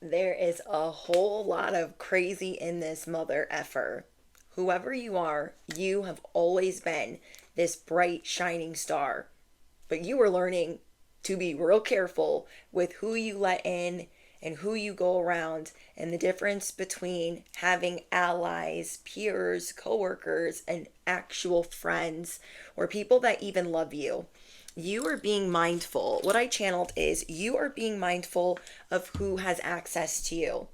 There is a whole lot of crazy in this mother effer. Whoever you are, you have always been this bright, shining star. But you are learning to be real careful with who you let in and who you go around, and the difference between having allies, peers, coworkers, and actual friends, or people that even love you. You are being mindful. What I channeled is you are being mindful of who has access to you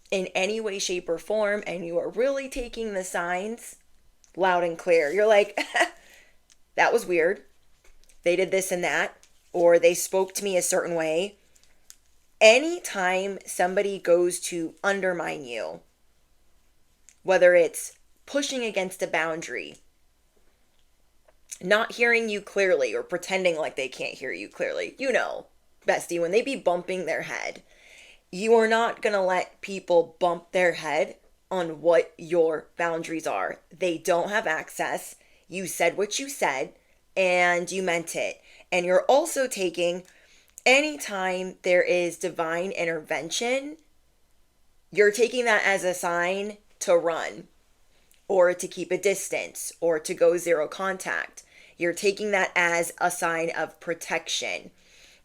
in any way, shape, or form, and you are really taking the signs loud and clear. You're like, that was weird. They did this and that, or they spoke to me a certain way. Anytime somebody goes to undermine you, whether it's pushing against a boundary, not hearing you clearly, or pretending like they can't hear you clearly, bestie, when they be bumping their head, you are not going to let people bump their head on what your boundaries are. They don't have access. You said what you said and you meant it. And you're also taking, anytime there is divine intervention, you're taking that as a sign to run, or to keep a distance, or to go zero contact. You're taking that as a sign of protection.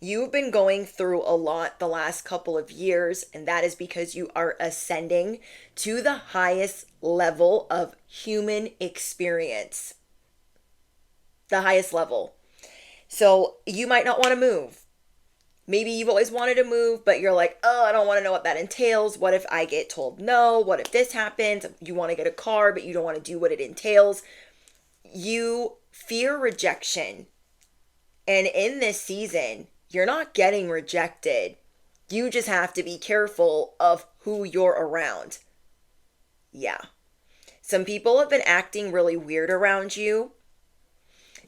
You've been going through a lot the last couple of years, and that is because you are ascending to the highest level of human experience. The highest level. So you might not want to move. Maybe you've always wanted to move, but you're like, oh, I don't want to know what that entails. What if I get told no? What if this happens? You want to get a car, but you don't want to do what it entails. You fear rejection. And in this season, you're not getting rejected. You just have to be careful of who you're around. Yeah. Some people have been acting really weird around you.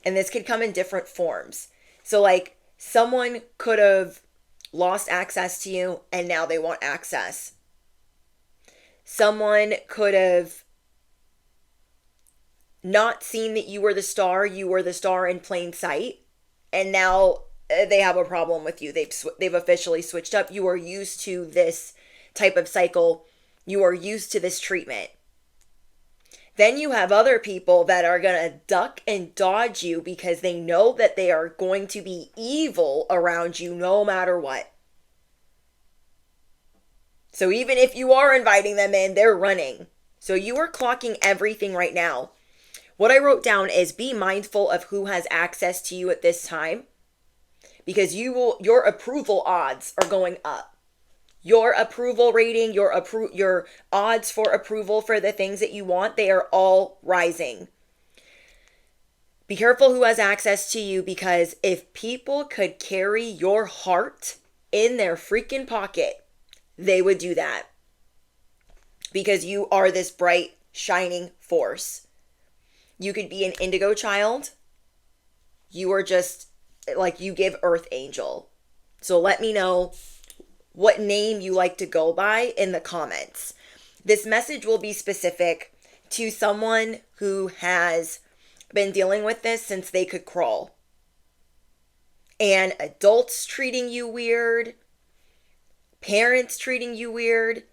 And this could come in different forms. So like, someone could have lost access to you and now they want access. Someone could have not seen that you were the star in plain sight, and now they have a problem with you. They've officially switched up. You are used to this type of cycle. You are used to this treatment. Then you have other people that are going to duck and dodge you because they know that they are going to be evil around you no matter what. So even if you are inviting them in, they're running. So you are clocking everything right now. What I wrote down is be mindful of who has access to you at this time, because your approval odds are going up. Your approval rating, your odds for approval for the things that you want, they are all rising. Be careful who has access to you, because if people could carry your heart in their freaking pocket, they would do that. Because you are this bright, shining force. You could be an indigo child. You are just like, you give earth angel. So let me know what name you like to go by in the comments. This message will be specific to someone who has been dealing with this since they could crawl. And adults treating you weird, parents treating you weird,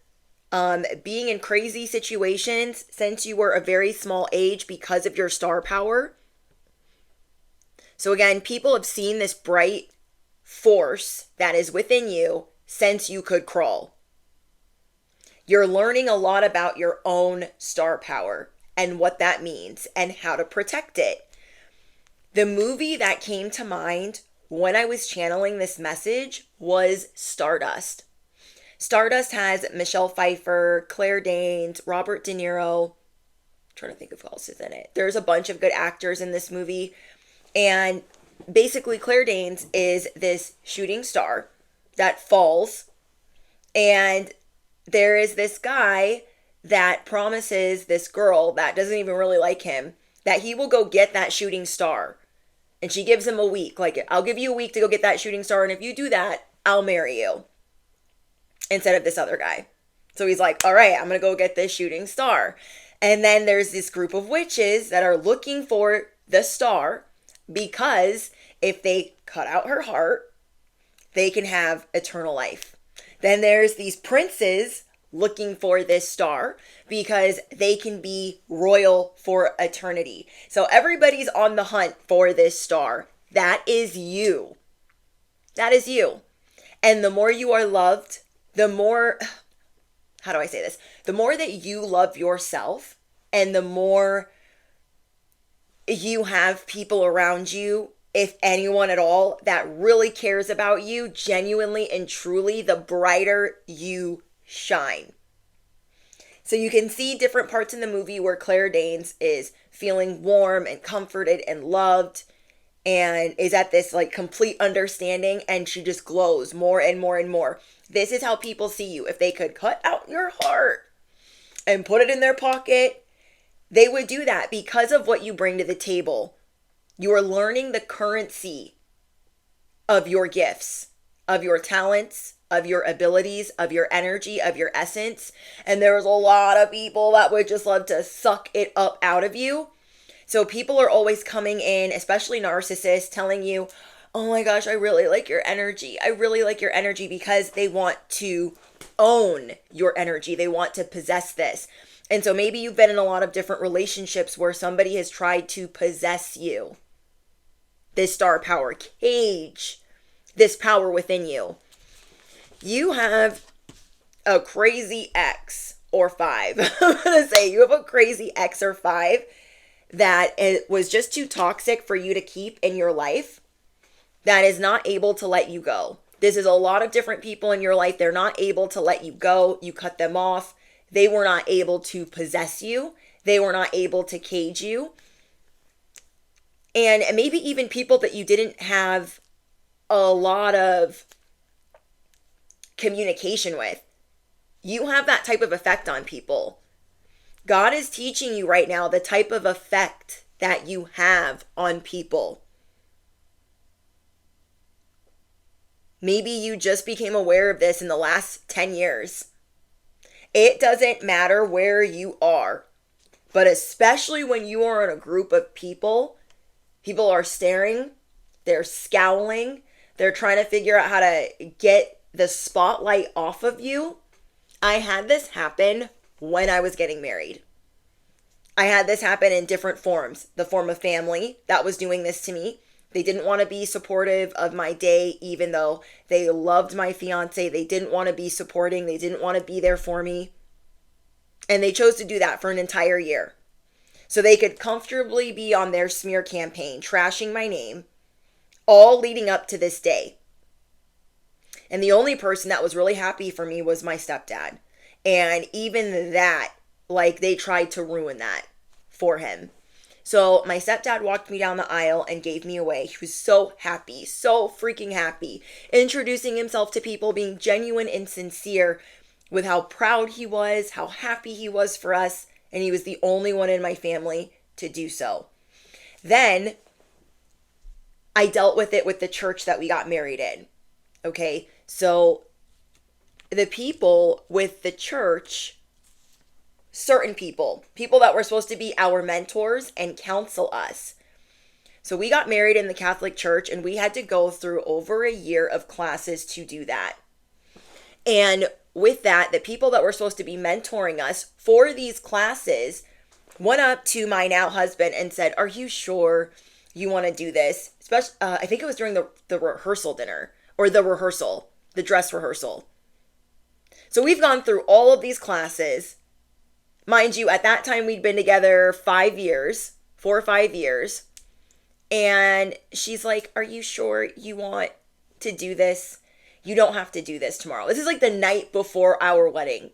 being in crazy situations since you were a very small age because of your star power. So again, people have seen this bright force that is within you since you could crawl. You're learning a lot about your own star power and what that means and how to protect it. The movie that came to mind when I was channeling this message was Stardust. Stardust has Michelle Pfeiffer, Claire Danes, Robert De Niro. I'm trying to think of who else is in it. There's a bunch of good actors in this movie. And basically Claire Danes is this shooting star that falls, and there is this guy that promises this girl that doesn't even really like him that he will go get that shooting star. And she gives him a week. Like, I'll give you a week to go get that shooting star, and if you do that, I'll marry you. Instead of this other guy. So he's like, all right, I'm going to go get this shooting star. And then there's this group of witches that are looking for the star, because if they cut out her heart, they can have eternal life. Then there's these princes looking for this star because they can be royal for eternity. So everybody's on the hunt for this star. That is you. That is you. And the more you are loved, the more, how do I say this? The more that you love yourself and the more you have people around you, if anyone at all, that really cares about you genuinely and truly, the brighter you shine. So you can see different parts in the movie where Claire Danes is feeling warm and comforted and loved and is at this like complete understanding, and she just glows more and more and more. This is how people see you. If they could cut out your heart and put it in their pocket, they would do that because of what you bring to the table. You are learning the currency of your gifts, of your talents, of your abilities, of your energy, of your essence. And there's a lot of people that would just love to suck it up out of you. So people are always coming in, especially narcissists, telling you, oh my gosh, I really like your energy. I really like your energy, because they want to own your energy. They want to possess this. And so maybe you've been in a lot of different relationships where somebody has tried to possess you. This star power, cage this power within you. You have a crazy ex or five. I'm going to say you have a crazy ex or five that it was just too toxic for you to keep in your life, that is not able to let you go. This is a lot of different people in your life. They're not able to let you go. You cut them off. They were not able to possess you. They were not able to cage you. And maybe even people that you didn't have a lot of communication with. You have that type of effect on people. God is teaching you right now the type of effect that you have on people. Maybe you just became aware of this in the last 10 years. It doesn't matter where you are, but especially when you are in a group of people, people are staring, they're scowling, they're trying to figure out how to get the spotlight off of you. I had this happen when I was getting married. I had this happen in different forms. The form of family that was doing this to me. They didn't want to be supportive of my day, even though they loved my fiance. They didn't want to be supporting. They didn't want to be there for me. And they chose to do that for an entire year. So they could comfortably be on their smear campaign, trashing my name, all leading up to this day. And the only person that was really happy for me was my stepdad. And even that, like, they tried to ruin that for him. So my stepdad walked me down the aisle and gave me away. He was so happy, so freaking happy, introducing himself to people, being genuine and sincere with how proud he was, how happy he was for us. And he was the only one in my family to do so. Then I dealt with it with the church that we got married in. Okay, so the people with the church, certain people that were supposed to be our mentors and counsel us. So we got married in the Catholic Church, and we had to go through over a year of classes to do that. And with that, the people that were supposed to be mentoring us for these classes went up to my now husband and said, are you sure you want to do this? Especially, I think it was during the rehearsal dinner, or the rehearsal, the dress rehearsal. So we've gone through all of these classes. Mind you, at that time we'd been together 4 or 5 years. And she's like, are you sure you want to do this? You don't have to do this tomorrow. This is like the night before our wedding.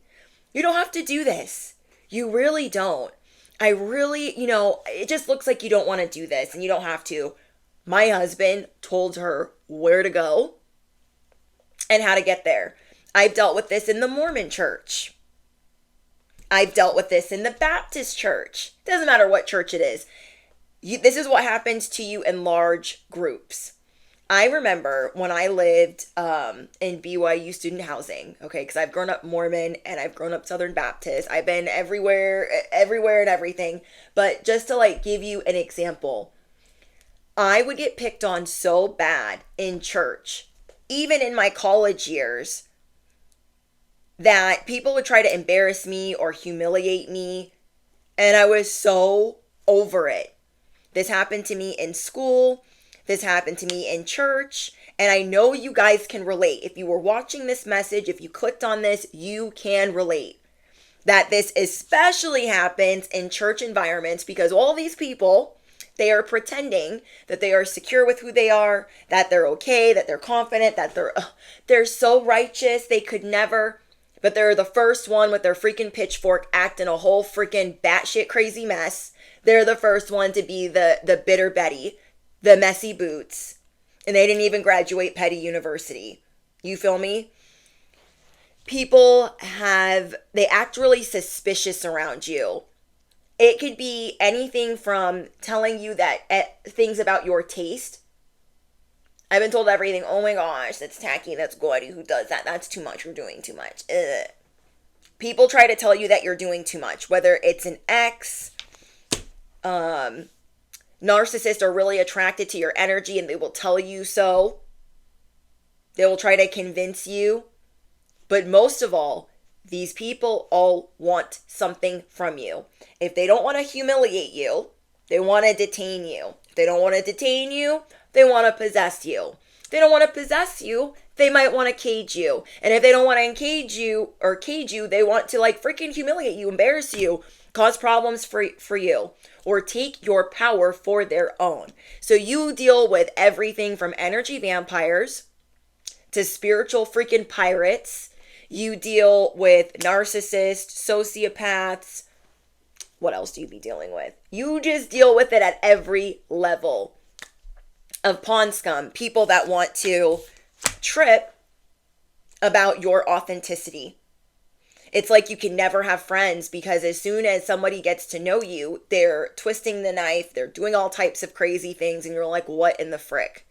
You don't have to do this. You really don't. I really, it just looks like you don't want to do this, and you don't have to. My husband told her where to go and how to get there. I've dealt with this in the Mormon church. I've dealt with this in the Baptist church. Doesn't matter what church it is. This is what happens to you in large groups. I remember when I lived in BYU student housing, okay, because I've grown up Mormon and I've grown up Southern Baptist. I've been everywhere and everything. But just to give you an example, I would get picked on so bad in church, even in my college years, that people would try to embarrass me or humiliate me, and I was so over it. This happened to me in school. This happened to me in church. And I know you guys can relate. If you were watching this message, if you clicked on this, you can relate. That this especially happens in church environments because all these people, they are pretending that they are secure with who they are, that they're okay, that they're confident, that they're so righteous, they could never, but they're the first one with their freaking pitchfork acting a whole freaking batshit crazy mess. They're the first one to be the bitter Betty, the messy boots, and they didn't even graduate Petty University. You feel me? People they act really suspicious around you. It could be anything from telling you that things about your taste. I've been told everything. Oh my gosh, that's tacky, that's gaudy. Who does that? That's too much. You're doing too much. Ugh. People try to tell you that you're doing too much, whether it's an ex, narcissists are really attracted to your energy and they will tell you so. They will try to convince you. But most of all, these people all want something from you. If they don't want to humiliate you, they want to detain you. If they don't want to detain you, they want to possess you. If they don't want to possess you, they might want to cage you. And if they don't want to cage you, they want to like freaking humiliate you, embarrass you, cause problems for you, or take your power for their own. So you deal with everything from energy vampires to spiritual freaking pirates. You deal with narcissists, sociopaths. What else do you be dealing with? You just deal with it at every level of pawn scum. People that want to trip about your authenticity. It's like you can never have friends because as soon as somebody gets to know you, they're twisting the knife, they're doing all types of crazy things, and you're like, what in the frick?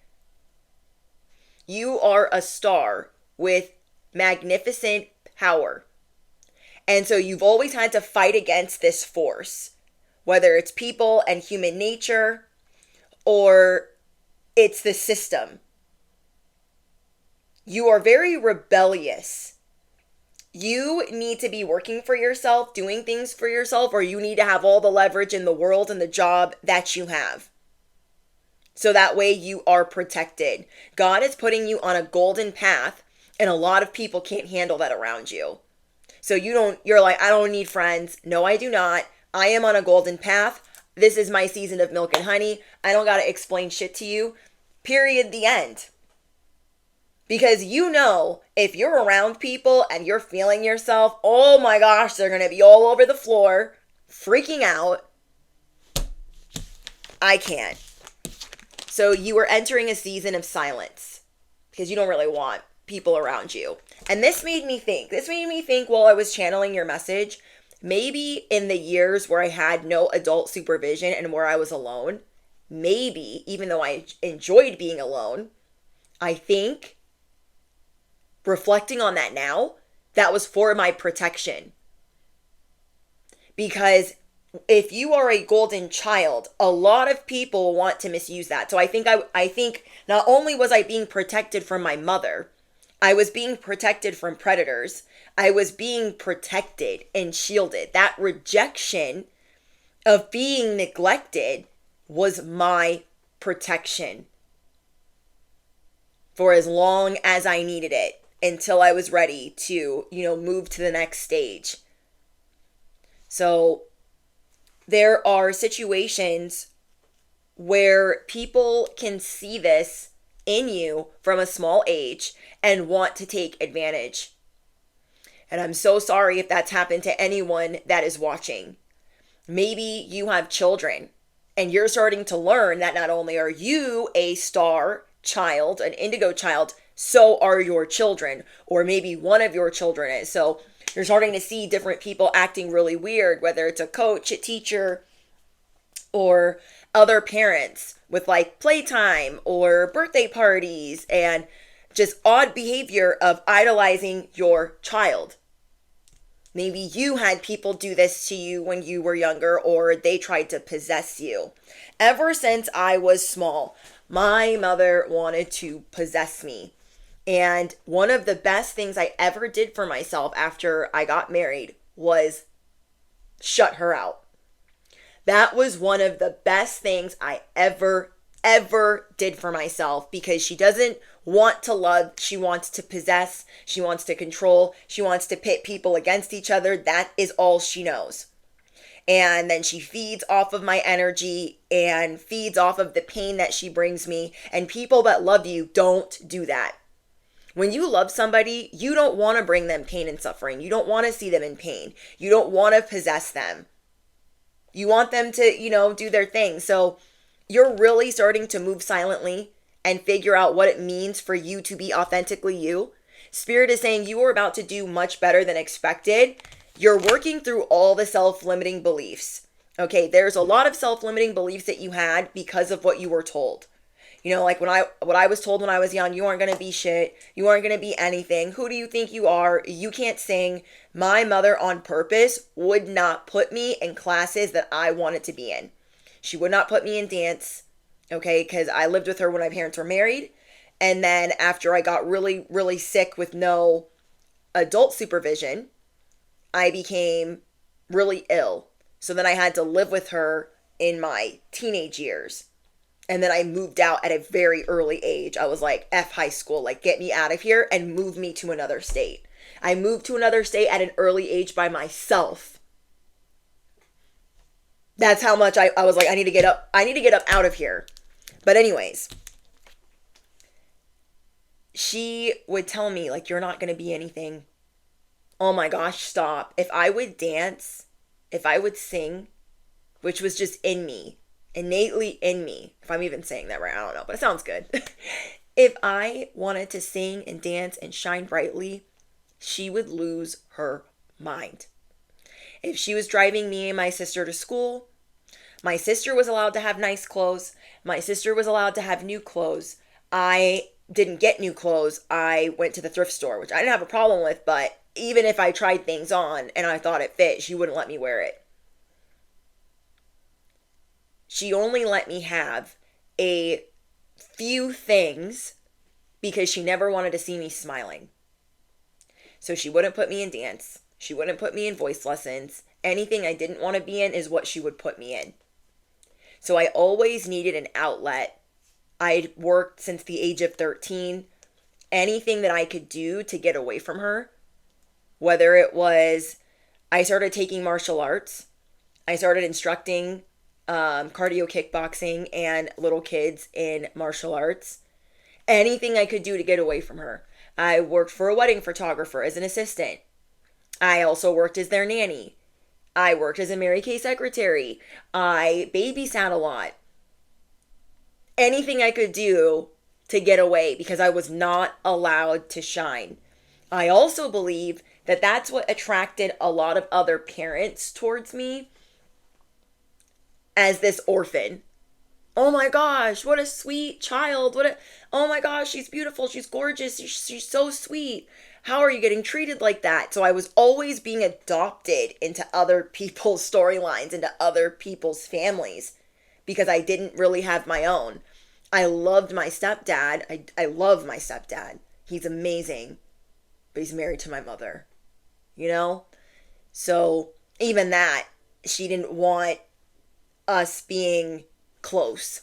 You are a star with magnificent power. And so you've always had to fight against this force, whether it's people and human nature or it's the system. You are very rebellious. You need to be working for yourself, doing things for yourself, or you need to have all the leverage in the world and the job that you have. So that way you are protected. God is putting you on a golden path, and a lot of people can't handle that around you. So you're like, I don't need friends. No, I do not. I am on a golden path. This is my season of milk and honey. I don't got to explain shit to you. Period. The end. Because you know, if you're around people and you're feeling yourself, oh my gosh, they're going to be all over the floor, freaking out. I can't. So you are entering a season of silence because you don't really want people around you. And this made me think while I was channeling your message, maybe in the years where I had no adult supervision and where I was alone, maybe, even though I enjoyed being alone, I think, reflecting on that now, that was for my protection. Because if you are a golden child, a lot of people want to misuse that. So I think not only was I being protected from my mother, I was being protected from predators. I was being protected and shielded. That rejection of being neglected was my protection for as long as I needed it until I was ready to, move to the next stage. So there are situations where people can see this in you from a small age and want to take advantage. And I'm so sorry if that's happened to anyone that is watching. Maybe you have children and you're starting to learn that not only are you a star child, an indigo child, so are your children, or maybe one of your children is. So you're starting to see different people acting really weird, whether it's a coach, a teacher, or other parents with like playtime or birthday parties and just odd behavior of idolizing your child. Maybe you had people do this to you when you were younger, or they tried to possess you. Ever since I was small, my mother wanted to possess me. And one of the best things I ever did for myself after I got married was shut her out. That was one of the best things I ever did for myself, because she doesn't want to love. She wants to possess. She wants to control. She wants to pit people against each other. That is all she knows. And then she feeds off of my energy and feeds off of the pain that she brings me. And people that love you don't do that. When you love somebody, you don't want to bring them pain and suffering. You don't want to see them in pain. You don't want to possess them. You want them to, do their thing. So you're really starting to move silently and figure out what it means for you to be authentically you. Spirit is saying you are about to do much better than expected. You're working through all the self-limiting beliefs. Okay, there's a lot of self-limiting beliefs that you had because of what you were told. Like what I was told when I was young, you aren't going to be shit. You aren't going to be anything. Who do you think you are? You can't sing. My mother on purpose would not put me in classes that I wanted to be in. She would not put me in dance, okay, because I lived with her when my parents were married. And then after I got really, really sick with no adult supervision, I became really ill. So then I had to live with her in my teenage years. And then I moved out at a very early age. I was like, F high school, like get me out of here and move me to another state. I moved to another state at an early age by myself. That's how much I was like, I need to get up out of here. But anyways, she would tell me like, you're not going to be anything. Oh my gosh, stop. If I would dance, if I would sing, which was just in me, innately in me, if I'm even saying that right, I don't know, but it sounds good. If I wanted to sing and dance and shine brightly, she would lose her mind. If she was driving me and my sister to school, my sister was allowed to have nice clothes. My sister was allowed to have new clothes. I didn't get new clothes. I went to the thrift store, which I didn't have a problem with, but even if I tried things on and I thought it fit, she wouldn't let me wear it. She only let me have a few things because she never wanted to see me smiling. So she wouldn't put me in dance. She wouldn't put me in voice lessons. Anything I didn't want to be in is what she would put me in. So I always needed an outlet. I'd worked since the age of 13. Anything that I could do to get away from her, whether it was, I started taking martial arts. I started instructing cardio kickboxing and little kids in martial arts. Anything I could do to get away from her. I worked for a wedding photographer as an assistant. I also worked as their nanny. I worked as a Mary Kay secretary. I babysat a lot. Anything I could do to get away because I was not allowed to shine. I also believe that that's what attracted a lot of other parents towards me as this orphan. Oh my gosh, what a sweet child. Oh my gosh, she's beautiful. She's gorgeous. She's so sweet. How are you getting treated like that? So I was always being adopted into other people's storylines, into other people's families, because I didn't really have my own. I loved my stepdad. I love my stepdad. He's amazing. But he's married to my mother. So even that, she didn't want us being close.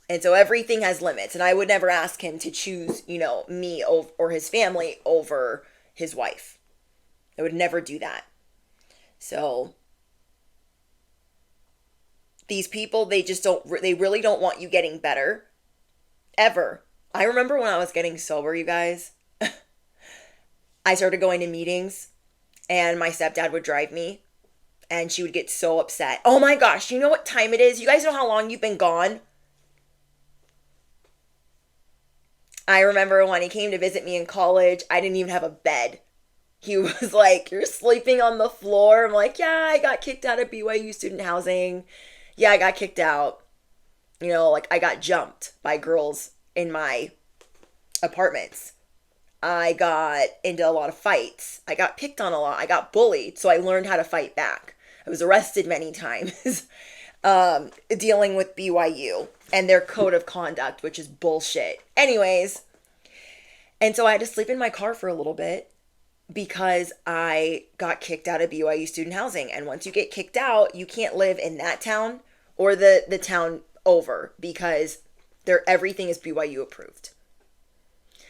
And so everything has limits. And I would never ask him to choose, me or his family over his wife. I would never do that. So these people, they really don't want you getting better. Ever. I remember when I was getting sober, you guys, I started going to meetings and my stepdad would drive me and she would get so upset. Oh my gosh, you know what time it is? You guys know how long you've been gone? I remember when he came to visit me in college, I didn't even have a bed. He was like, you're sleeping on the floor. I'm like, yeah, I got kicked out of BYU student housing. Yeah, I got kicked out. I got jumped by girls in my apartments. I got into a lot of fights. I got picked on a lot. I got bullied. So I learned how to fight back. I was arrested many times dealing with BYU and their code of conduct, which is bullshit. Anyways, And so I had to sleep in my car for a little bit because I got kicked out of BYU student housing. And once you get kicked out, you can't live in that town or the town over because everything is BYU approved.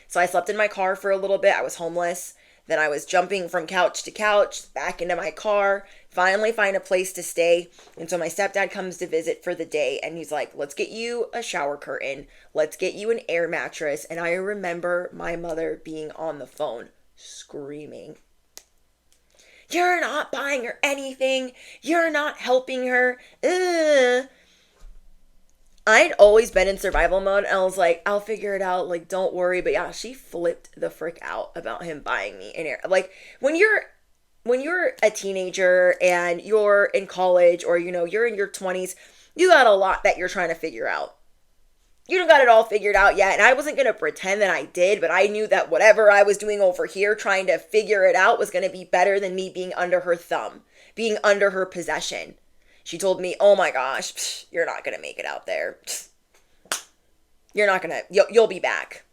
So I slept in my car for a little bit. I was homeless. Then I was jumping from couch to couch, back into my car, finally find a place to stay. And so my stepdad comes to visit for the day and he's like, let's get you a shower curtain. Let's get you an air mattress. And I remember my mother being on the phone screaming, you're not buying her anything. You're not helping her. Ugh. I'd always been in survival mode and I was like, I'll figure it out. Like, don't worry. But yeah, she flipped the frick out about him buying me an air. Like when you're a teenager and you're in college or, you're in your 20s, you got a lot that you're trying to figure out. You don't got it all figured out yet. And I wasn't going to pretend that I did, but I knew that whatever I was doing over here, trying to figure it out was going to be better than me being under her thumb, being under her possession. She told me, oh my gosh, you're not going to make it out there. You're not going to, you'll be back.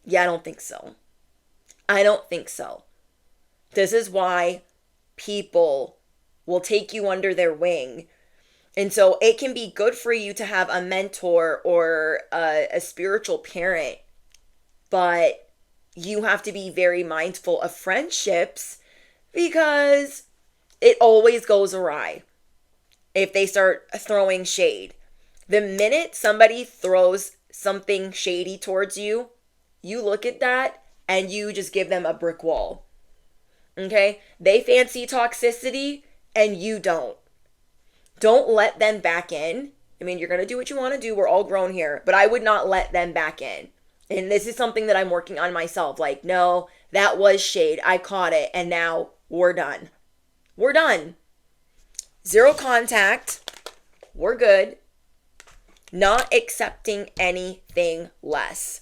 Yeah, I don't think so. I don't think so. This is why people will take you under their wing. And so it can be good for you to have a mentor or a spiritual parent, but you have to be very mindful of friendships because it always goes awry. If they start throwing shade. The minute somebody throws something shady towards you, you look at that and you just give them a brick wall. Okay? They fancy toxicity and you don't. Don't let them back in. I mean, you're going to do what you want to do. We're all grown here. But I would not let them back in. And this is something that I'm working on myself. Like, no, that was shade. I caught it. And now we're done. We're done. Zero contact. We're good. Not accepting anything less.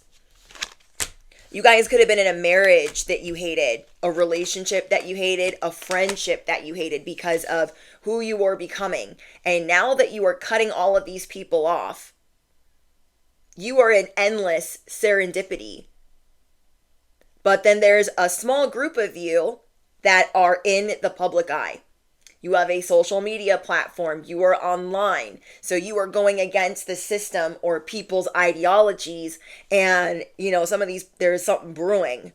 You guys could have been in a marriage that you hated, a relationship that you hated, a friendship that you hated because of who you were becoming. And now that you are cutting all of these people off, you are in endless serendipity. But then there's a small group of you that are in the public eye. You have a social media platform. You are online. So you are going against the system or people's ideologies. And, some of these, there's something brewing.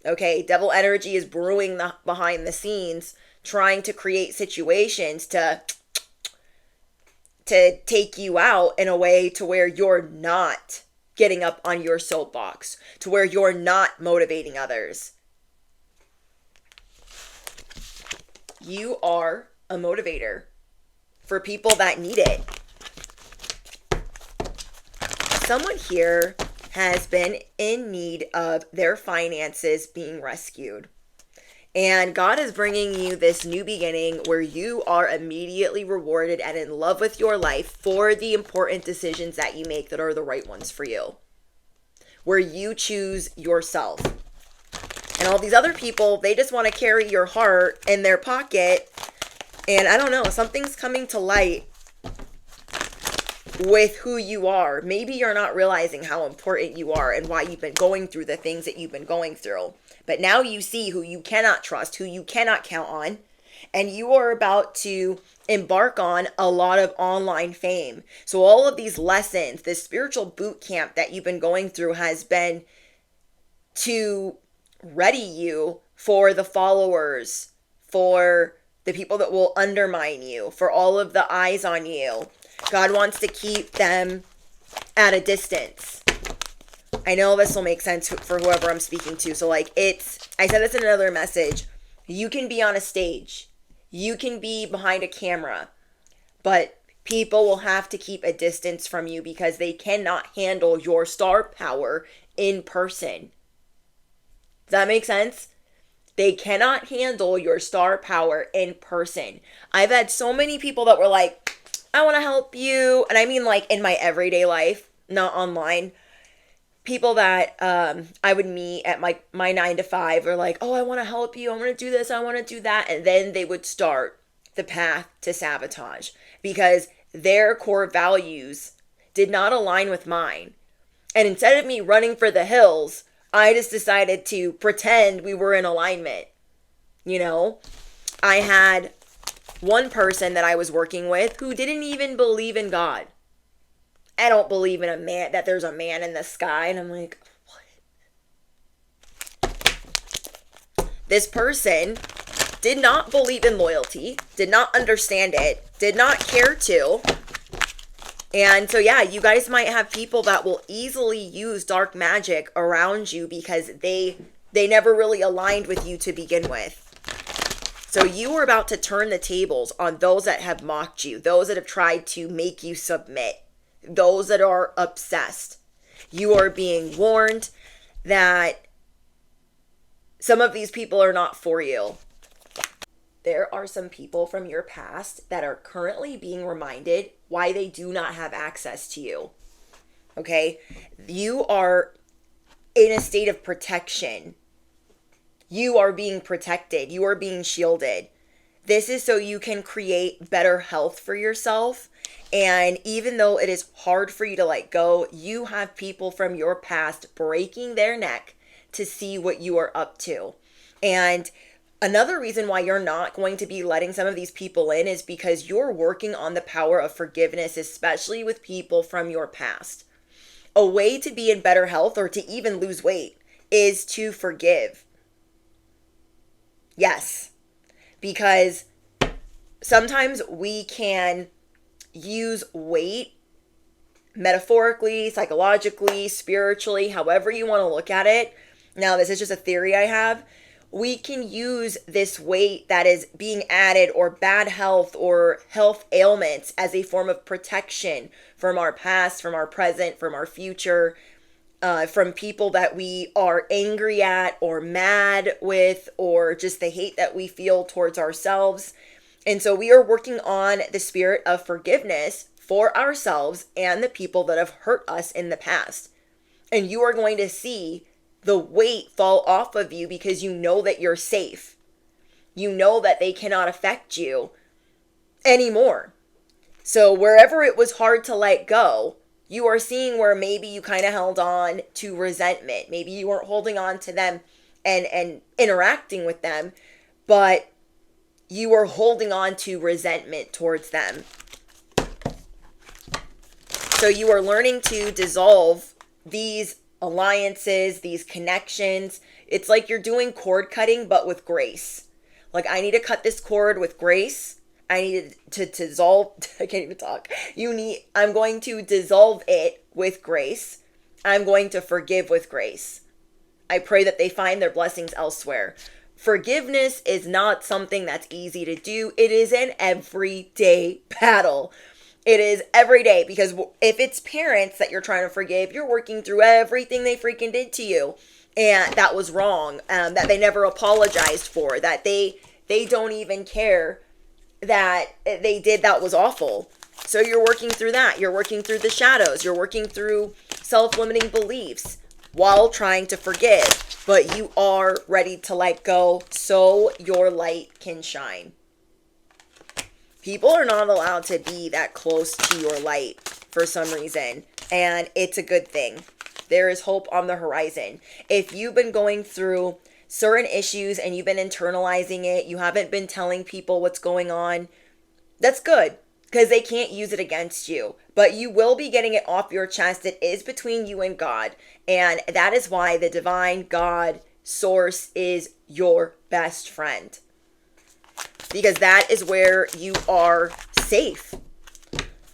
Okay. Devil energy is brewing behind the scenes, trying to create situations to take you out in a way to where you're not getting up on your soapbox, to where you're not motivating others. You are a motivator for people that need it. Someone here has been in need of their finances being rescued. And God is bringing you this new beginning where you are immediately rewarded and in love with your life for the important decisions that you make that are the right ones for you. Where you choose yourself. And all these other people, they just want to carry your heart in their pocket. And I don't know, something's coming to light with who you are. Maybe you're not realizing how important you are and why you've been going through the things that you've been going through. But now you see who you cannot trust, who you cannot count on. And you are about to embark on a lot of online fame. So all of these lessons, this spiritual boot camp that you've been going through has been to ready you for the followers, for the people that will undermine you, for all of the eyes on you. God wants to keep them at a distance. I know this will make sense for whoever I'm speaking to. So I said this in another message. You can be on a stage. You can be behind a camera. But people will have to keep a distance from you because they cannot handle your star power in person. Does that make sense? They cannot handle your star power in person. I've had so many people that were like, I want to help you. And I mean like in my everyday life, not online. People that I would meet at my 9 to 5 are like, oh, I want to help you. I want to do this. I want to do that. And then they would start the path to sabotage because their core values did not align with mine. And instead of me running for the hills, I just decided to pretend we were in alignment. You know, I had one person that I was working with who didn't even believe in God. I don't believe in a man, that there's a man in the sky. And I'm like, what? This person did not believe in loyalty, did not understand it, did not care to. And so, yeah, you guys might have people that will easily use dark magic around you because they never really aligned with you to begin with. So you are about to turn the tables on those that have mocked you, those that have tried to make you submit, those that are obsessed. You are being warned that some of these people are not for you. There are some people from your past that are currently being reminded why they do not have access to you. Okay? You are in a state of protection. You are being protected. You are being shielded. This is so you can create better health for yourself. And even though it is hard for you to let go, you have people from your past breaking their neck to see what you are up to. And another reason why you're not going to be letting some of these people in is because you're working on the power of forgiveness, especially with people from your past. A way to be in better health or to even lose weight is to forgive. Yes, because sometimes we can use weight metaphorically, psychologically, spiritually, however you want to look at it. Now, this is just a theory I have. We can use this weight that is being added or bad health or health ailments as a form of protection from our past, from our present, from our future, from people that we are angry at or mad with, or just the hate that we feel towards ourselves. And so we are working on the spirit of forgiveness for ourselves and the people that have hurt us in the past. And you are going to see the weight fall off of you because you know that you're safe. You know that they cannot affect you anymore. So wherever it was hard to let go, you are seeing where maybe you kind of held on to resentment. Maybe you weren't holding on to them and interacting with them, but you were holding on to resentment towards them. So you are learning to dissolve these alliances, these connections. It's like you're doing cord cutting, but with grace. Like, I need to cut this cord with grace. I need to dissolve. I can't even talk. I'm going to dissolve it with grace. I'm going to forgive with grace. I pray that they find their blessings elsewhere. Forgiveness is not something that's easy to do. It is an everyday battle. It is every day, because if it's parents that you're trying to forgive, you're working through everything they freaking did to you and that was wrong, that they never apologized for, that they don't even care that they did that was awful. So you're working through that. You're working through the shadows. You're working through self-limiting beliefs while trying to forgive. But you are ready to let go so your light can shine. People are not allowed to be that close to your light for some reason. And it's a good thing. There is hope on the horizon. If you've been going through certain issues and you've been internalizing it, you haven't been telling people what's going on, that's good, because they can't use it against you. But you will be getting it off your chest. It is between you and God. And that is why the divine God source is your best friend. Because that is where you are safe.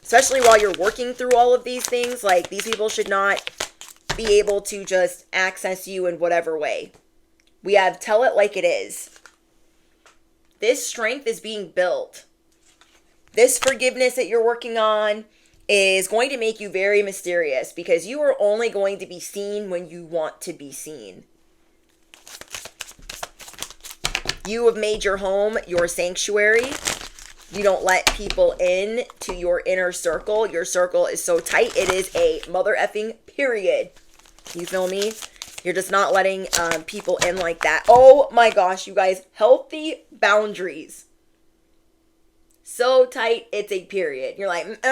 Especially while you're working through all of these things. Like, these people should not be able to just access you in whatever way. We have tell it like it is. This strength is being built. This forgiveness that you're working on is going to make you very mysterious, because you are only going to be seen when you want to be seen. You have made your home your sanctuary. You don't let people in to your inner circle. Your circle is so tight, it is a mother effing period. You feel me? You're just not letting people in like that. Oh my gosh, you guys. Healthy boundaries. So tight, it's a period. You're like,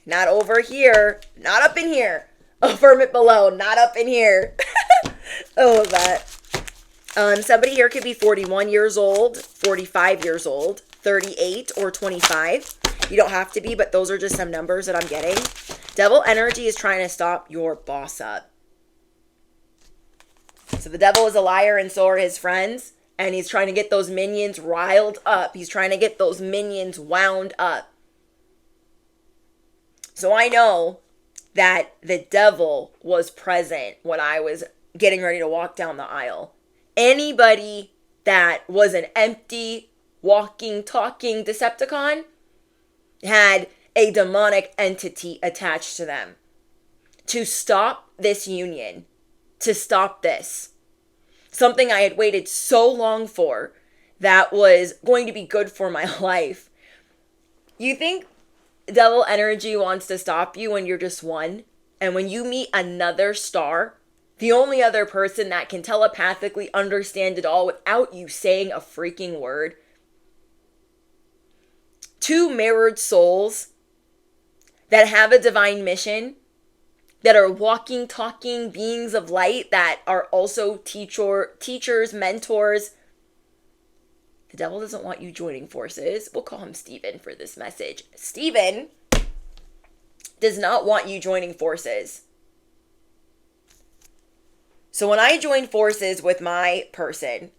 not over here. Not up in here. Affirm it below, not up in here. I love that. Somebody here could be 41 years old, 45 years old, 38, or 25. You don't have to be, but those are just some numbers that I'm getting. Devil energy is trying to stop your boss up. So the devil is a liar and so are his friends. And he's trying to get those minions riled up. He's trying to get those minions wound up. So I know that the devil was present when I was getting ready to walk down the aisle. Anybody that was an empty, walking, talking Decepticon had a demonic entity attached to them to stop this union, to stop this. Something I had waited so long for that was going to be good for my life. You think devil energy wants to stop you when you're just one? And when you meet another star, the only other person that can telepathically understand it all without you saying a freaking word? Two mirrored souls that have a divine mission, that are walking, talking beings of light, that are also teachers, mentors. The devil doesn't want you joining forces. We'll call him Steven for this message. Steven does not want you joining forces. So when I joined forces with my person,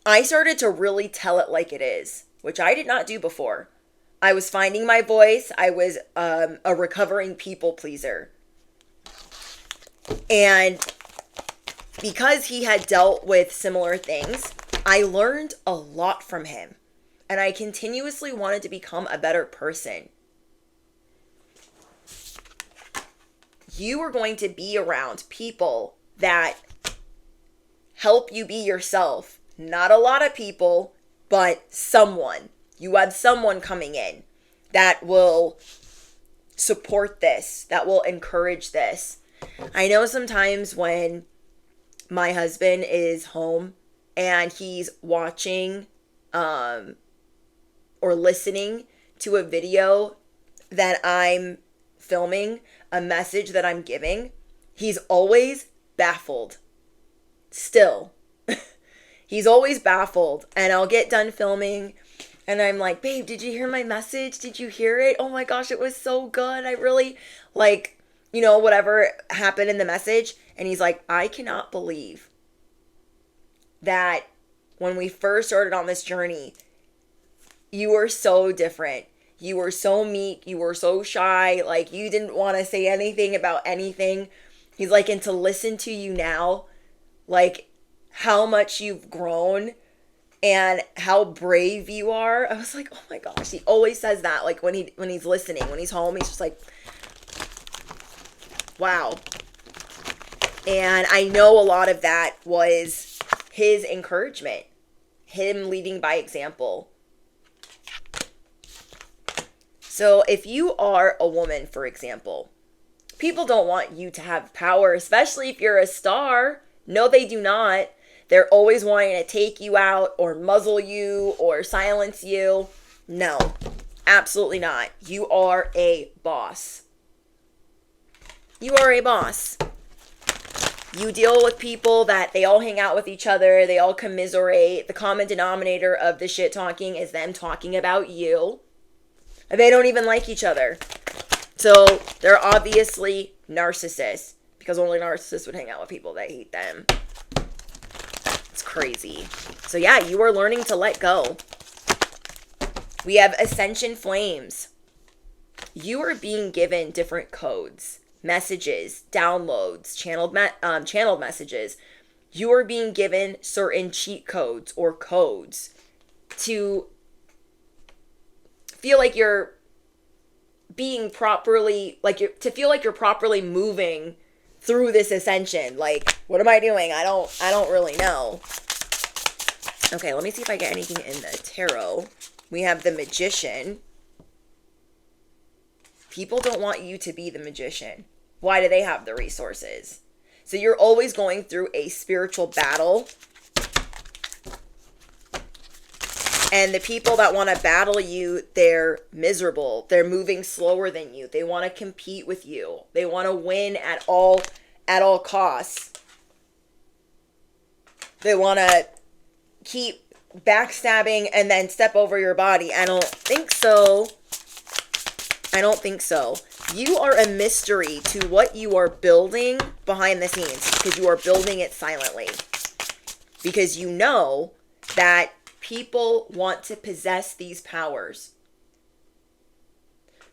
I started to really tell it like it is, which I did not do before. I was finding my voice. I was a recovering people pleaser. And because he had dealt with similar things, I learned a lot from him. And I continuously wanted to become a better person. You are going to be around people that help you be yourself. Not a lot of people, but someone. You have someone coming in that will support this, that will encourage this. I know sometimes when my husband is home and he's watching or listening to a video that I'm filming, a message that I'm giving, he's always baffled. Still. He's always baffled. And I'll get done filming and I'm like, babe, did you hear my message? Did you hear it? Oh my gosh, it was so good. I really, whatever happened in the message. And he's like, I cannot believe that when we first started on this journey, you were so different. You were so meek. You were so shy. Like, you didn't want to say anything about anything. He's like, and to listen to you now, like, how much you've grown and how brave you are. I was like, oh my gosh. He always says that, like, when he's listening, when he's home, he's just like, wow. And I know a lot of that was his encouragement, him leading by example. So if you are a woman, for example, people don't want you to have power, especially if you're a star. No, they do not. They're always wanting to take you out or muzzle you or silence you. No, absolutely not. You are a boss. You are a boss. You deal with people that they all hang out with each other. They all commiserate. The common denominator of the shit talking is them talking about you. And they don't even like each other. So they're obviously narcissists, because only narcissists would hang out with people that hate them. It's crazy. So yeah, you are learning to let go. We have ascension flames. You are being given different codes, messages, downloads, channeled messages. You are being given certain cheat codes or codes to feel like you're being properly, to feel like you're properly moving through this ascension. Like, what am I doing? I don't really know. Okay, let me see if I get anything in the tarot. We have the Magician. People don't want you to be the magician. Why do they have the resources? So you're always going through a spiritual battle. And the people that want to battle you, they're miserable. They're moving slower than you. They want to compete with you. They want to win at all costs. They want to keep backstabbing and then step over your body. I don't think so. I don't think so. You are a mystery to what you are building behind the scenes, because you are building it silently. Because you know that people want to possess these powers.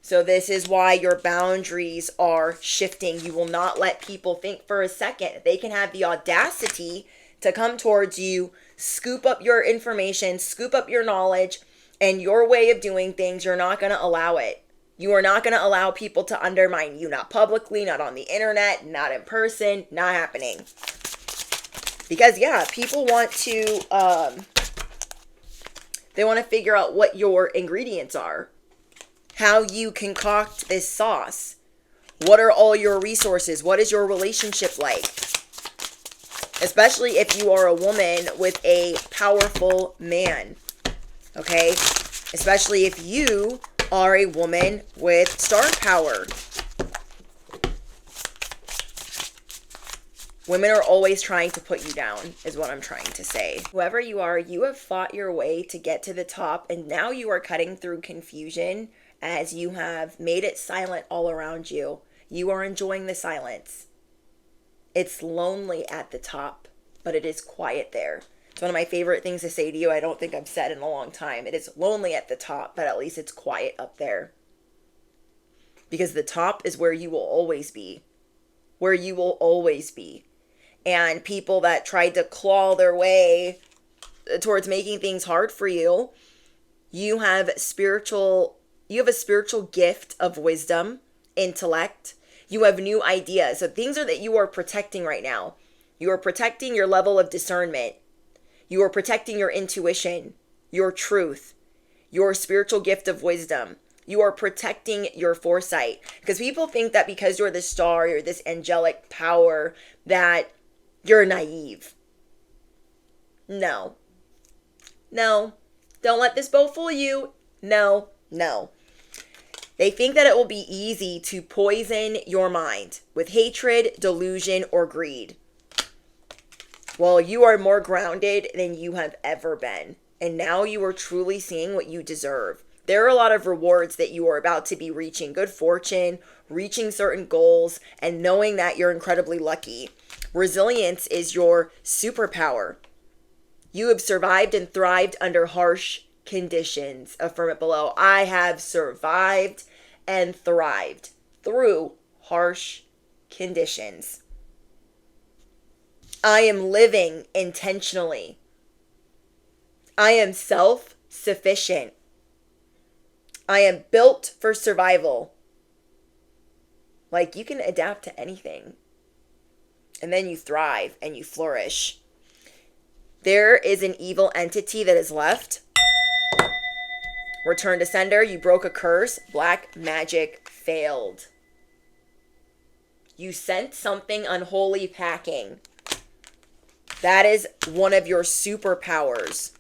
So this is why your boundaries are shifting. You will not let people think for a second they can have the audacity to come towards you, scoop up your information, scoop up your knowledge, and your way of doing things. You're not going to allow it. You are not going to allow people to undermine you, not publicly, not on the internet, not in person, not happening. Because, yeah, people want to, they want to figure out what your ingredients are, how you concoct this sauce. What are all your resources? What is your relationship like? Especially if you are a woman with a powerful man, okay? Especially if you are a woman with star power. Women are always trying to put you down, is what I'm trying to say. Whoever you are, you have fought your way to get to the top, and now you are cutting through confusion as you have made it silent all around you. You are enjoying the silence. It's lonely at the top, but it is quiet there. It's one of my favorite things to say to you. I don't think I've said in a long time. It is lonely at the top, but at least it's quiet up there. Because the top is where you will always be. Where you will always be. And people that tried to claw their way towards making things hard for you, you have a spiritual gift of wisdom, intellect. You have new ideas. So things are that you are protecting right now. You are protecting your level of discernment. You are protecting your intuition, your truth, your spiritual gift of wisdom. You are protecting your foresight. Because people think that because you're the star, you're this angelic power, that you're naive. No. No. Don't let this bow fool you. No. No. They think that it will be easy to poison your mind with hatred, delusion, or greed. Well, you are more grounded than you have ever been. And now you are truly seeing what you deserve. There are a lot of rewards that you are about to be reaching. Good fortune, reaching certain goals, and knowing that you're incredibly lucky. Resilience is your superpower. You have survived and thrived under harsh conditions. Affirm it below. I have survived and thrived through harsh conditions. I am living intentionally. I am self-sufficient. I am built for survival. Like, you can adapt to anything. And then you thrive and you flourish. There is an evil entity that is left. Return to sender. You broke a curse. Black magic failed. You sent something unholy packing. That is one of your superpowers.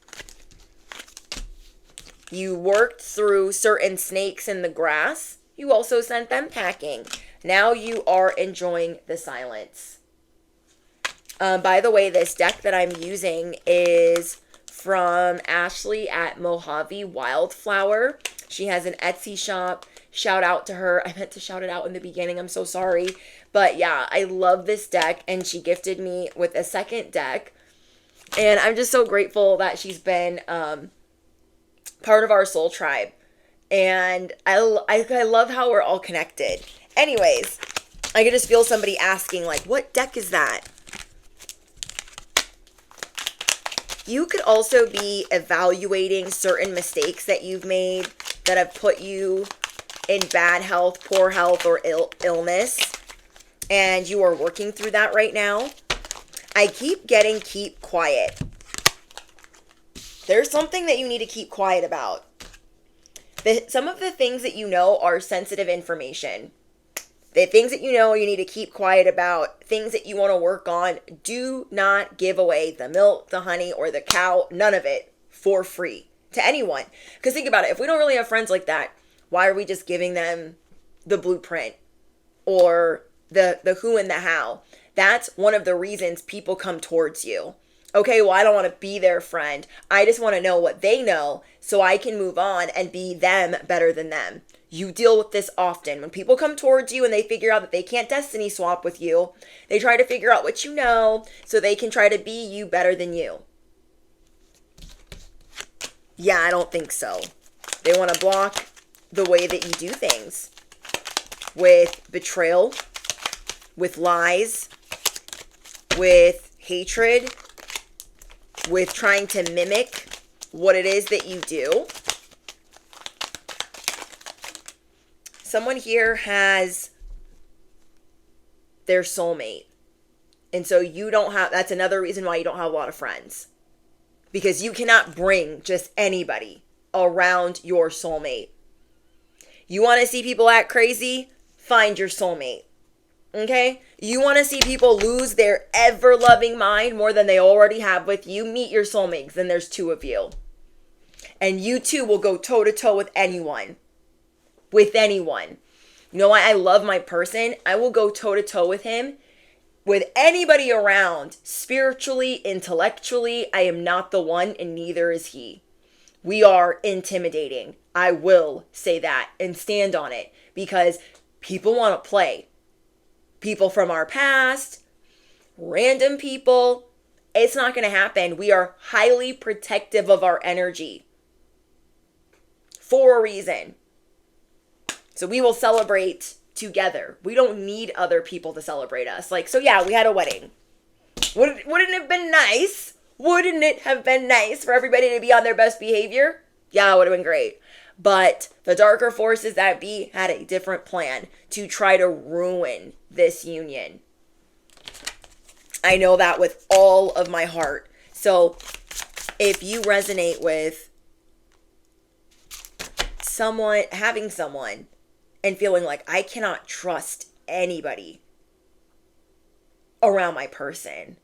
You worked through certain snakes in the grass. You also sent them packing. Now you are enjoying the silence. By the way, this deck that I'm using is from Ashley at Mojave Wildflower. She has an Etsy shop. Shout out to her. I meant to shout it out in the beginning. I'm so sorry. But yeah, I love this deck, and she gifted me with a second deck. And I'm just so grateful that she's been part of our soul tribe. And I love how we're all connected. Anyways, I could just feel somebody asking, like, what deck is that? You could also be evaluating certain mistakes that you've made that have put you in bad health, poor health, or illness. And you are working through that right now. I keep quiet. There's something that you need to keep quiet about. Some of the things that you know are sensitive information. The things that you know you need to keep quiet about, things that you want to work on, do not give away the milk, the honey, or the cow, none of it, for free. to anyone. Because think about it. If we don't really have friends like that, why are we just giving them the blueprint or the who and the how? That's one of the reasons people come towards you. Okay, well, I don't want to be their friend. I just want to know what they know so I can move on and be them better than them. You deal with this often. When people come towards you and they figure out that they can't destiny swap with you, they try to figure out what you know so they can try to be you better than you. Yeah, I don't think so. They want to block the way that you do things with betrayal, with lies, with hatred, with trying to mimic what it is that you do. Someone here has their soulmate. And so you don't have, that's another reason why you don't have a lot of friends. Because you cannot bring just anybody around your soulmate. You want to see people act crazy? Find your soulmate. Okay? You want to see people lose their ever-loving mind more than they already have with you? Meet your soulmate. Then there's two of you. And you two will go toe-to-toe with anyone. With anyone. You know why I love my person? I will go toe-to-toe with him. With anybody around. Spiritually, intellectually, I am not the one and neither is he. We are intimidating. I will say that and stand on it. Because people want to play. People from our past, random people, it's not going to happen. We are highly protective of our energy for a reason. So we will celebrate together. We don't need other people to celebrate us. Like, so yeah, we had a wedding. Wouldn't it have been nice? Wouldn't it have been nice for everybody to be on their best behavior? Yeah, it would have been great. But the darker forces that be had a different plan to try to ruin this union. I know that with all of my heart. So if you resonate with someone, having someone, and feeling like I cannot trust anybody around my person,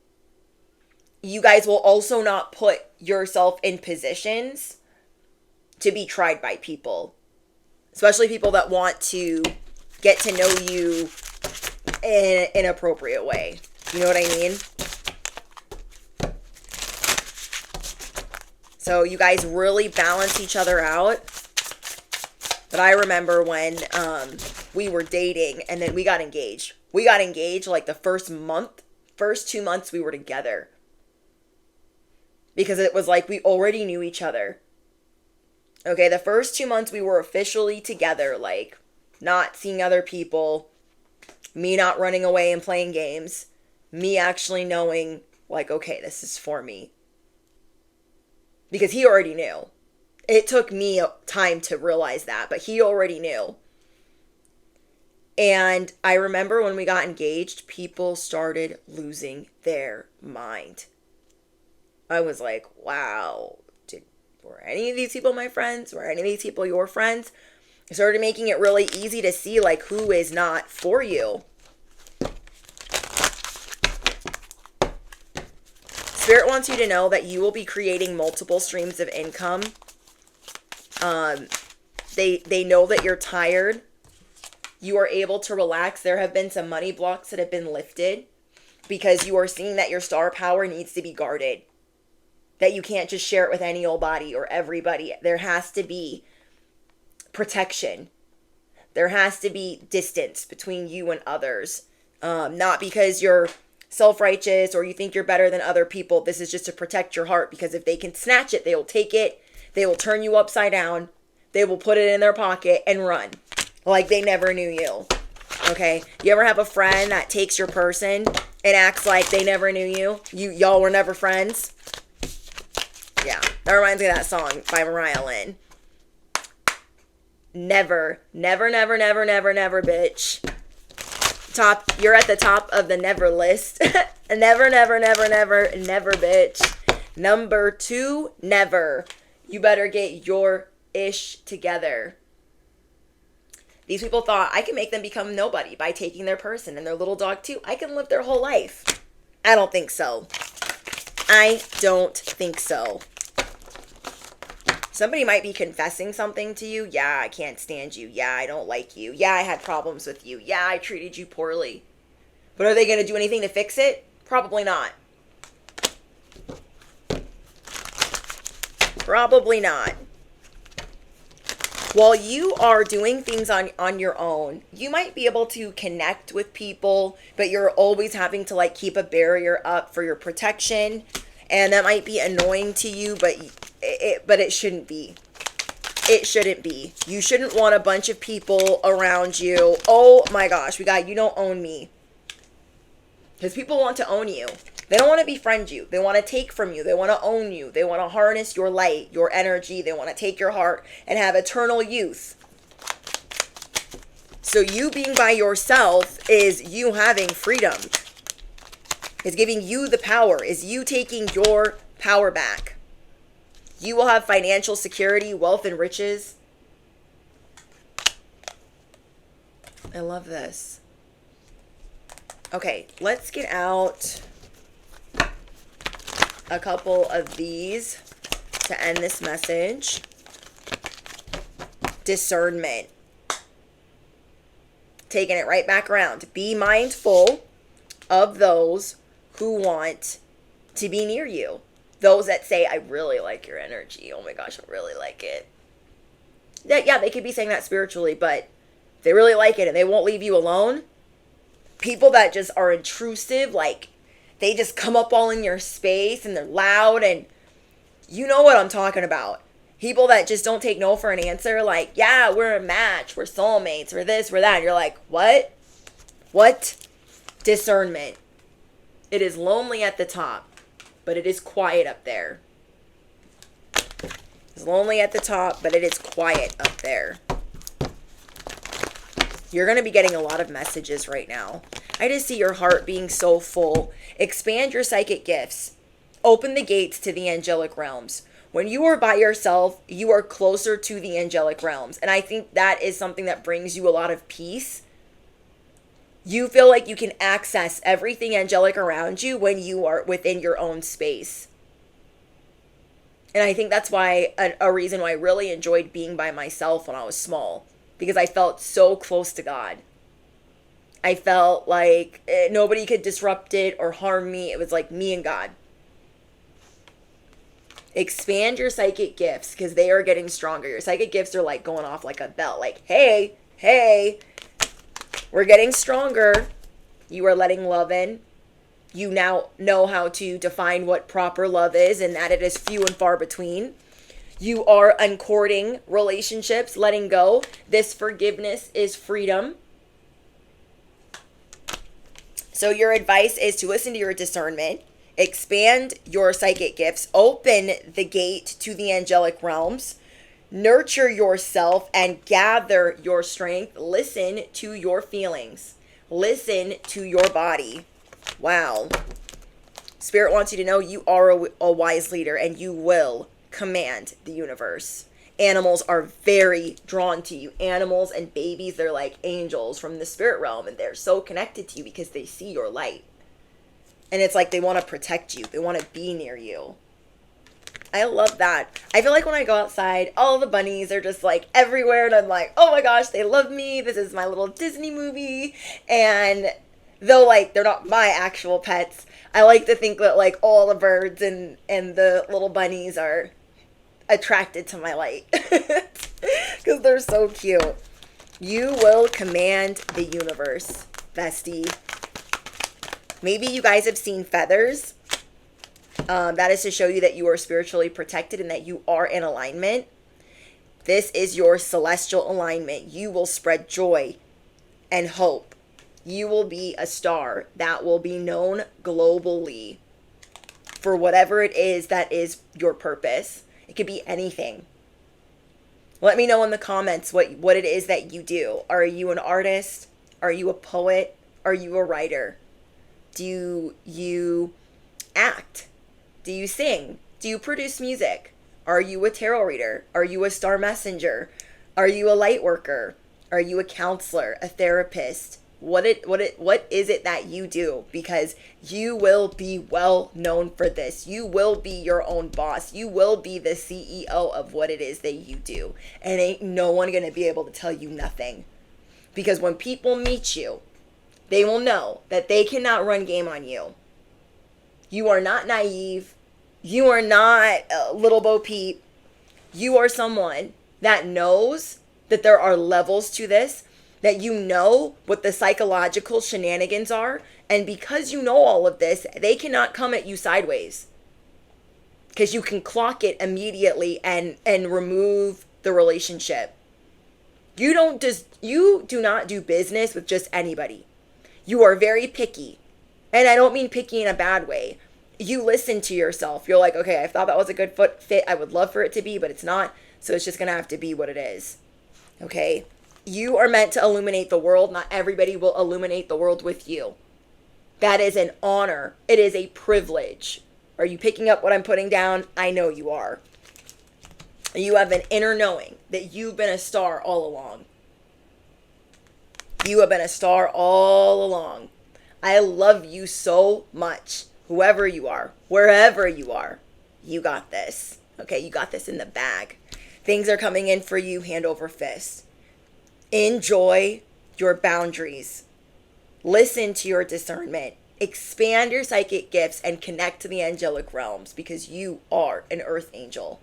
you guys will also not put yourself in positions to be tried by people, especially people that want to get to know you in an appropriate way. You know what I mean? So you guys really balance each other out. But I remember when we were dating and then we got engaged. We got engaged like the first 2 months we were together. Because it was like we already knew each other. Okay, the first 2 months we were officially together, like not seeing other people, me not running away and playing games, me actually knowing like, okay, this is for me. Because he already knew. It took me time to realize that, but he already knew. And I remember when we got engaged, people started losing their mind. I was like, wow. Were any of these people my friends? Were any of these people your friends? I started making it really easy to see like who is not for you. Spirit wants you to know that you will be creating multiple streams of income. They know that you're tired. You are able to relax. There have been some money blocks that have been lifted because you are seeing that your star power needs to be guarded. That you can't just share it with any old body or everybody. There has to be protection. There has to be distance between you and others. Not because you're self-righteous or you think you're better than other people. This is just to protect your heart, because if they can snatch it, they will take it. They will turn you upside down. They will put it in their pocket and run like they never knew you. Okay? You ever have a friend that takes your person and acts like they never knew you? Y'all were never friends? Yeah, that reminds me of that song by Mariah Lynn. Never, never, never, never, never, never, bitch. You're at the top of the never list. Never, never, never, never, never, bitch. Number 2, never. You better get your ish together. These people thought I can make them become nobody by taking their person and their little dog too. I can live their whole life. I don't think so. I don't think so. Somebody might be confessing something to you. Yeah, I can't stand you. Yeah, I don't like you. Yeah, I had problems with you. Yeah, I treated you poorly. But are they going to do anything to fix it? Probably not. Probably not. While you are doing things on your own, you might be able to connect with people, but you're always having to like keep a barrier up for your protection. And that might be annoying to you, but it shouldn't be. It shouldn't be. You shouldn't want a bunch of people around you. Oh my gosh, you don't own me. Because people want to own you. They don't want to befriend you. They want to take from you. They want to own you. They want to harness your light, your energy. They want to take your heart and have eternal youth. So you being by yourself is you having freedom. Is giving you the power. Is you taking your power back. You will have financial security, wealth, and riches. I love this. Okay, let's get out a couple of these to end this message. Discernment. Taking it right back around. Be mindful of those who want to be near you. Those that say, I really like your energy. Oh my gosh, I really like it. Yeah, they could be saying that spiritually, but they really like it and they won't leave you alone. People that just are intrusive, like they just come up all in your space and they're loud, and you know what I'm talking about. People that just don't take no for an answer, like, yeah, we're a match, we're soulmates, we're this, we're that. And you're like, what? What? Discernment. It is lonely at the top, but it is quiet up there. It's lonely at the top, but it is quiet up there. You're going to be getting a lot of messages right now. I just see your heart being so full. Expand your psychic gifts. Open the gates to the angelic realms. When you are by yourself, you are closer to the angelic realms. And I think that is something that brings you a lot of peace. You feel like you can access everything angelic around you when you are within your own space. And I think that's why a reason why I really enjoyed being by myself when I was small. Because I felt so close to God. I felt like nobody could disrupt it or harm me. It was like me and God. Expand your psychic gifts because they are getting stronger. Your psychic gifts are like going off like a bell. Like, hey, we're getting stronger. You are letting love in. You now know how to define what proper love is and that it is few and far between. You are uncourting relationships, letting go. This forgiveness is freedom. So your advice is to listen to your discernment, expand your psychic gifts, open the gate to the angelic realms, nurture yourself and gather your strength. Listen to your feelings. Listen to your body. Wow. Spirit wants you to know you are a wise leader and you will command the universe. Animals are very drawn to you. Animals and babies, they're like angels from the spirit realm, and they're so connected to you because they see your light. And it's like they want to protect you. They want to be near you. I love that. I feel like when I go outside, all the bunnies are just like everywhere, and I'm like, oh my gosh, they love me. This is my little Disney movie. And though like they're not my actual pets, I like to think that like all the birds and the little bunnies are attracted to my light because they're so cute. You will command the universe, bestie. Maybe you guys have seen feathers. That is to show you that you are spiritually protected and that you are in alignment. This is your celestial alignment. You will spread joy and hope. You will be a star that will be known globally for whatever it is that is your purpose. It could be anything. Let me know in the comments what it is that you do. Are you an artist? Are you a poet? Are you a writer? Do you act? Do you sing? Do you produce music? Are you a tarot reader? Are you a star messenger? Are you a light worker? Are you a counselor, a therapist? what is it that you do? Because you will be well known for this. You will be your own boss. You will be the CEO of what it is that you do. And ain't no one going to be able to tell you nothing. Because when people meet you, they will know that they cannot run game on you. You are not naive. You are not little Bo Peep. You are someone that knows that there are levels to this, that you know what the psychological shenanigans are. And because you know all of this, they cannot come at you sideways. Because you can clock it immediately and remove the relationship. You do not do business with just anybody. You are very picky. And I don't mean picky in a bad way. You listen to yourself. You're like, okay, I thought that was a good fit. I would love for it to be, but it's not. So it's just going to have to be what it is. Okay? You are meant to illuminate the world. Not everybody will illuminate the world with you. That is an honor. It is a privilege. Are you picking up what I'm putting down? I know you are. You have an inner knowing that you've been a star all along. You have been a star all along. I love you so much. Whoever you are, wherever you are, you got this. Okay, you got this in the bag. Things are coming in for you hand over fist. Enjoy your boundaries. Listen to your discernment. Expand your psychic gifts and connect to the angelic realms because you are an earth angel.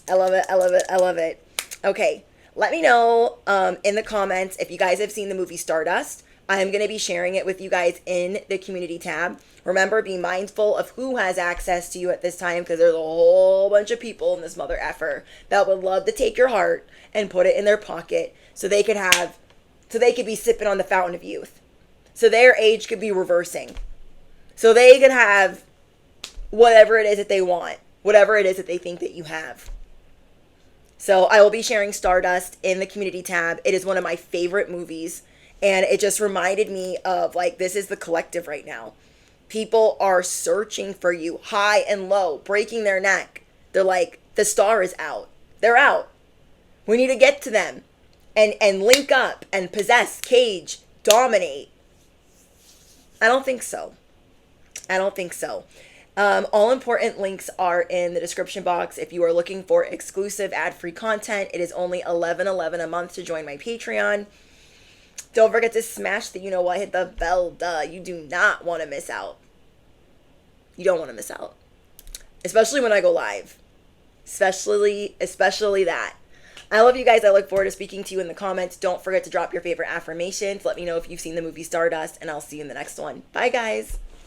I love it. I love it. I love it. Okay, let me know in the comments if you guys have seen the movie Stardust. I'm going to be sharing it with you guys in the community tab. Remember, be mindful of who has access to you at this time because there's a whole bunch of people in this mother effer that would love to take your heart and put it in their pocket so they could be sipping on the fountain of youth. So their age could be reversing. So they could have whatever it is that they want, whatever it is that they think that you have. So I will be sharing Stardust in the community tab. It is one of my favorite movies. And it just reminded me of, like, this is the collective right now. People are searching for you, high and low, breaking their neck. They're like, the star is out. They're out. We need to get to them and link up and possess, cage, dominate. I don't think so. I don't think so. All important links are in the description box. If you are looking for exclusive ad-free content, it is only $11.11 a month to join my Patreon. Don't forget to smash the hit the bell, You do not want to miss out. You don't want to miss out. Especially when I go live. Especially that. I love you guys. I look forward to speaking to you in the comments. Don't forget to drop your favorite affirmations. Let me know if you've seen the movie Stardust, and I'll see you in the next one. Bye, guys.